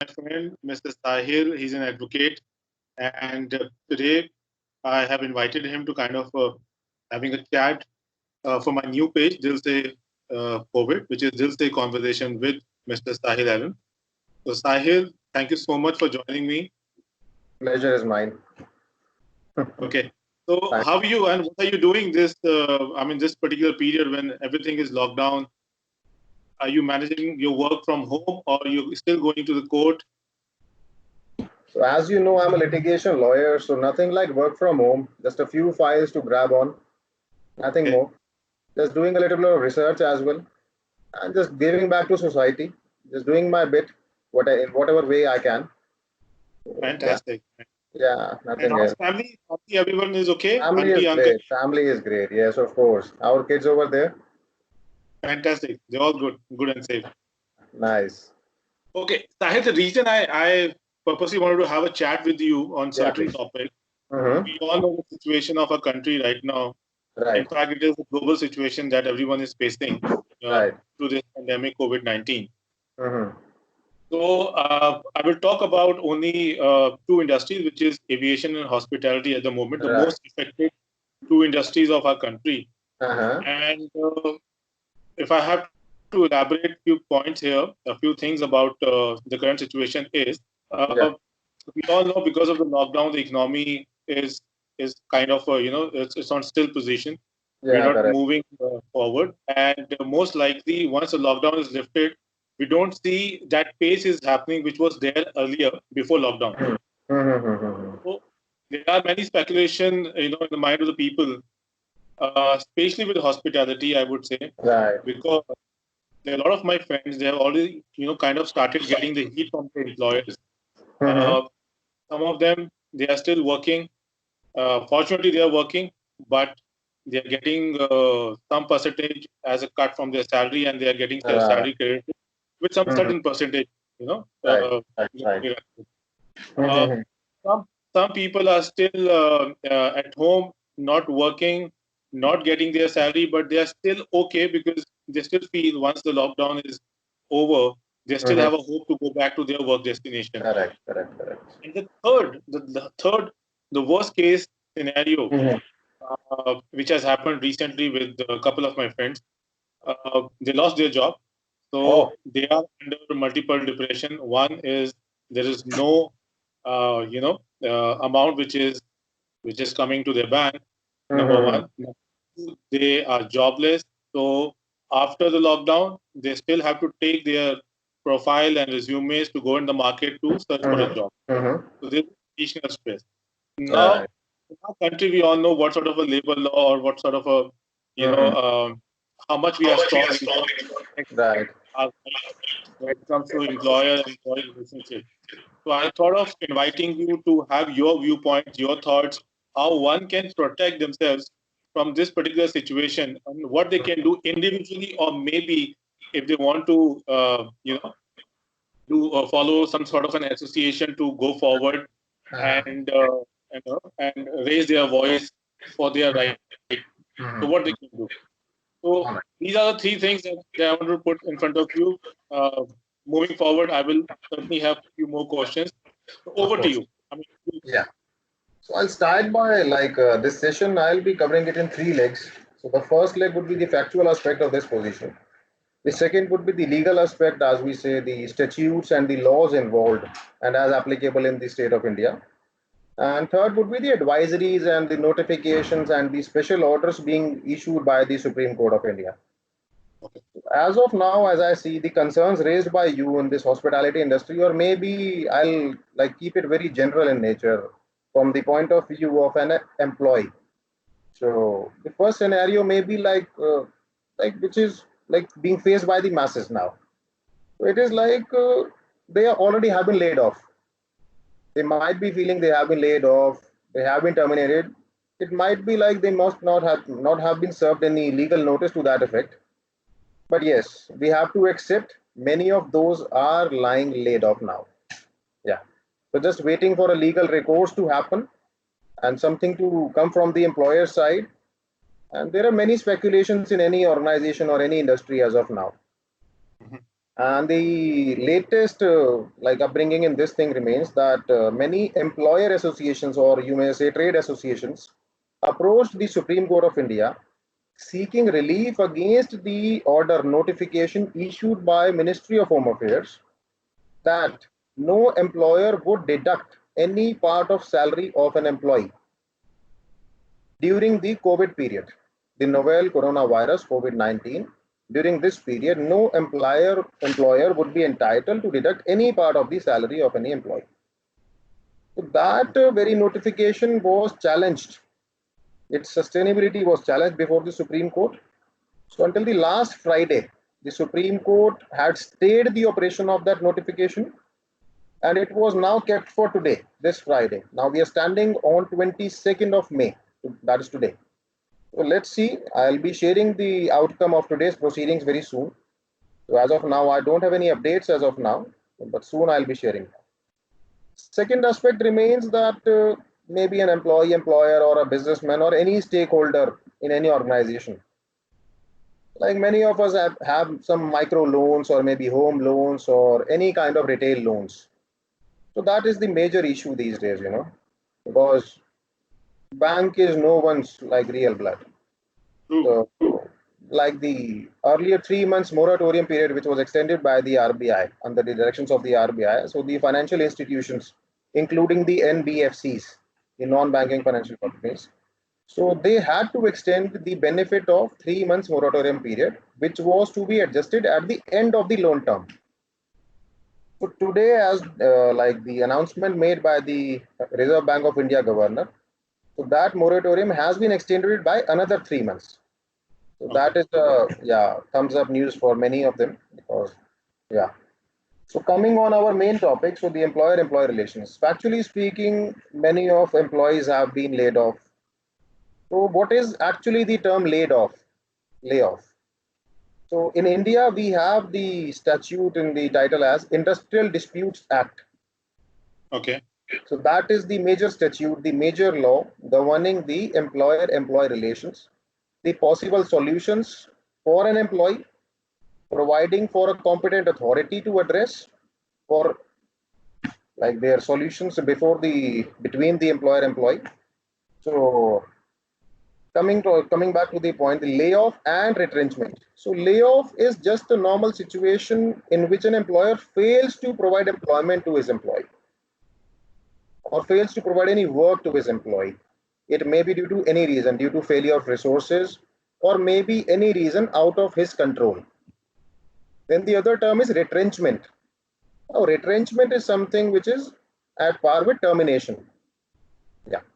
my friend, Mr. Sahil. He's an advocate, and today I have invited him to kind of having a chat for my new page, Dil Se COVID, which is Dil Se Conversation with Mr. Sahil Allen. So, Sahil, thank you so much for joining me. Pleasure is mine. Okay. So, Thank- how are you and what are you doing this? This particular period when everything is locked down. Are you managing your work from home, or are you still going to the court? So, as you know, I'm a litigation lawyer, so nothing like work from home, just a few files to grab on, nothing Okay. more. Just doing a little bit of research as well, and just giving back to society, just doing my bit, in whatever way I can. Yeah, Fantastic. yeah, And nothing how's else. family? Family, everyone is okay? Family is Auntie, uncle? great. Family is great. Yes, of course. Our kids over there, Fantastic. They're all good and safe. nice. Okay, Sahil, the reason I purposely wanted to have a chat with you on Yeah, certain please. topics, Mm-hmm. we all know the situation of our country right now. In Right, fact, it is a global situation that everyone is facing right. through this pandemic COVID-19. Mm-hmm. So I will talk about only two industries, which is aviation and hospitality at the moment, the Right. most affected two industries of our country. Uh-huh. And if I have to elaborate a few points here, a few things about the current situation is Yeah. we all know because of the lockdown, the economy is kind of it's on still position. We're Yeah, not correct. moving forward, and most likely once the lockdown is lifted, we don't see that pace is happening which was there earlier before lockdown. Mm-hmm. Mm-hmm. So there are many speculation, in the mind of the people, especially with hospitality, I would say, Right. because there are a lot of my friends, they have already, kind of started getting the heat from their employers. Mm-hmm. Uh, some of them, they are still working. Fortunately, they are working, but they are getting some percentage as a cut from their salary, and they are getting their Right. salary credited with some Mm-hmm. certain percentage, Right. Right. Right. uh, Mm-hmm. some people are still at home, not working, not getting their salary, but they are still okay because they still feel once the lockdown is over, they still Mm-hmm. have a hope to go back to their work destination. Correct. Correct. Correct. And the worst case scenario, Mm-hmm. which has happened recently with a couple of my friends, they lost their job, so Oh. they are under multiple depression. One is there is no amount which is coming to their bank. Number Mm-hmm. one. Number two, they are jobless. So after the lockdown, they still have to take their profile and resumes to go in the market to search for a Mm-hmm. job. Mm-hmm. So there's additional stress. Now, Right. in our country, we all know what sort of a labor law or what sort of a, you know, Mm-hmm. um, how much we are strong in terms of Right. our rights when it comes to employer-employee relationship. So I thought of inviting you to have your viewpoints, your thoughts, how one can protect themselves from this particular situation and what they can do individually, or maybe if they want to, do follow some sort of an association to go forward and and raise their voice for their right. So what they can do. So these are the three things that I want to put in front of you. Uh, Moving forward, I will certainly have a few more questions. So Of over to course. you. Yeah. So I'll start by this session. I'll be covering it in three legs. So the first leg would be the factual aspect of this position. The second would be the legal aspect, as we say, the statutes and the laws involved and as applicable in the state of India. And third would be the advisories and the notifications and the special orders being issued by the Supreme Court of India. Okay. As of now, as I see the concerns raised by you in this hospitality industry, or maybe I'll keep it very general in nature from the point of view of an employee. So the first scenario may be which is like being faced by the masses now. So it is they are already have been laid off. They might be feeling they have been laid off, they have been terminated. It might be like they must not have been served any legal notice to that effect. But yes, we have to accept many of those are lying laid off now. Yeah. So just waiting for a legal recourse to happen and something to come from the employer side. And there are many speculations in any organization or any industry as of now. Mhm. And the latest upbringing in this thing remains that many employer associations, or you may say trade associations, approached the Supreme Court of India seeking relief against the order notification issued by Ministry of Home Affairs that no employer would deduct any part of salary of an employee during the COVID period, the novel coronavirus COVID-19. During this period, no employer would be entitled to deduct any part of the salary of any employee. So that very notification was challenged. Its sustainability was challenged before the Supreme Court. So until the last Friday, the Supreme Court had stayed the operation of that notification, and it was now kept for today, this Friday. Now we are standing on 22nd of May, that is today. So let's see, I'll be sharing the outcome of today's proceedings very soon. So as of now, I don't have any updates as of now, but soon I'll be sharing. Second aspect remains that maybe an employee, employer, or a businessman, or any stakeholder in any organization, like many of us have some micro loans or maybe home loans or any kind of retail loans. So that is the major issue these days, because bank is no one's like real blood. So, like the earlier 3 months moratorium period, which was extended by the RBI under the directions of the RBI. So the financial institutions, including the NBFCs, the non-banking financial companies, so they had to extend the benefit of 3 months moratorium period, which was to be adjusted at the end of the loan term. So today, as like the announcement made by the Reserve Bank of India governor, so that moratorium has been extended by another 3 months. So that is the thumbs up news for many of them, because So coming on our main topic, so the employer-employee relations. Factually speaking, many of employees have been laid off. So what is actually the term layoff? So in India, we have the statute in the title as Industrial Disputes Act. Okay. So that is the major statute, the major law governing the employer-employee relations, the possible solutions for an employee, providing for a competent authority to address for like their solutions between the employer-employee. So coming back to the point, the layoff and retrenchment. So layoff is just a normal situation in which an employer fails to provide employment to his employee or fails to provide any work to his employee. It may be due to any reason, due to failure of resources, or maybe any reason out of his control. Then the other term is retrenchment. Now, retrenchment is something which is at par with termination.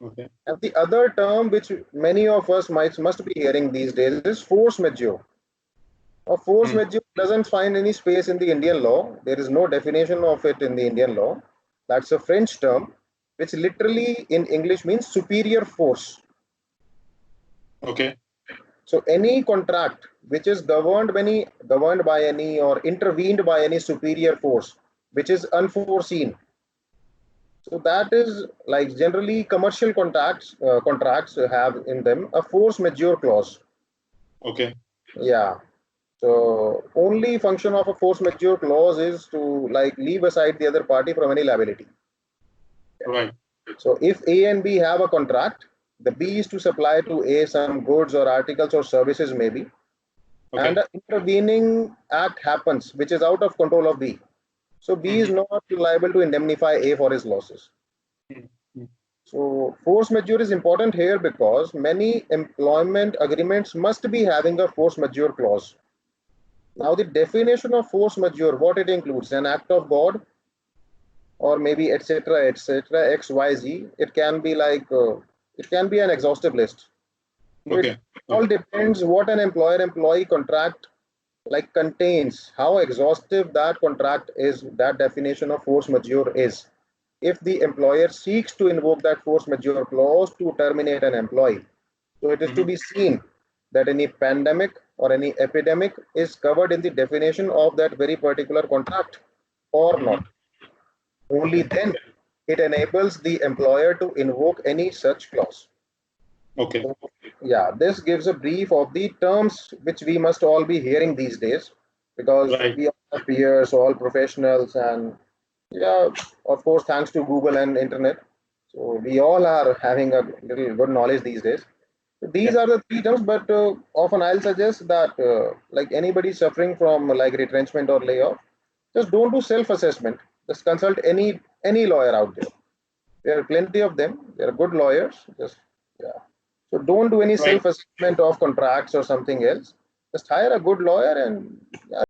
Okay. And the other term which many of us must be hearing these days is force majeure. Now, force majeure doesn't find any space in the Indian law. There is no definition of it in the Indian law. That's a French term, which literally in English means superior force. Okay. So any contract which is governed by any or intervened by any superior force, which is unforeseen. So that is like generally commercial contracts have in them a force majeure clause. Okay. Yeah. So only function of a force majeure clause is to like leave aside the other party from any liability. Right. So if A and B have a contract, the B is to supply to A some goods or articles or services maybe, and an intervening act happens which is out of control of B. So B is not liable to indemnify A for his losses. So force majeure is important here because many employment agreements must be having a force majeure clause. Now the definition of force majeure, what it includes, an act of God, or maybe etc. X, Y, Z. It can be like it can be an exhaustive list. So it all depends what an employer-employee contract like contains, how exhaustive that contract is, that definition of force majeure is. If the employer seeks to invoke that force majeure clause to terminate an employee, so it is to be seen that any pandemic or any epidemic is covered in the definition of that very particular contract or not. Only then it enables the employer to invoke any such clause. Okay. So, yeah, this gives a brief of the terms which we must all be hearing these days, because we all peers, all professionals, and yeah, of course, thanks to Google and internet. So we all are having a little good knowledge these days. So these are the three terms, but often I'll suggest that like anybody suffering from like retrenchment or layoff, just don't do self-assessment. Just consult any lawyer out there. There are plenty of them. They are good lawyers. Just yeah. So don't do any Right. self-assessment of contracts or something else. Just hire a good lawyer and yeah,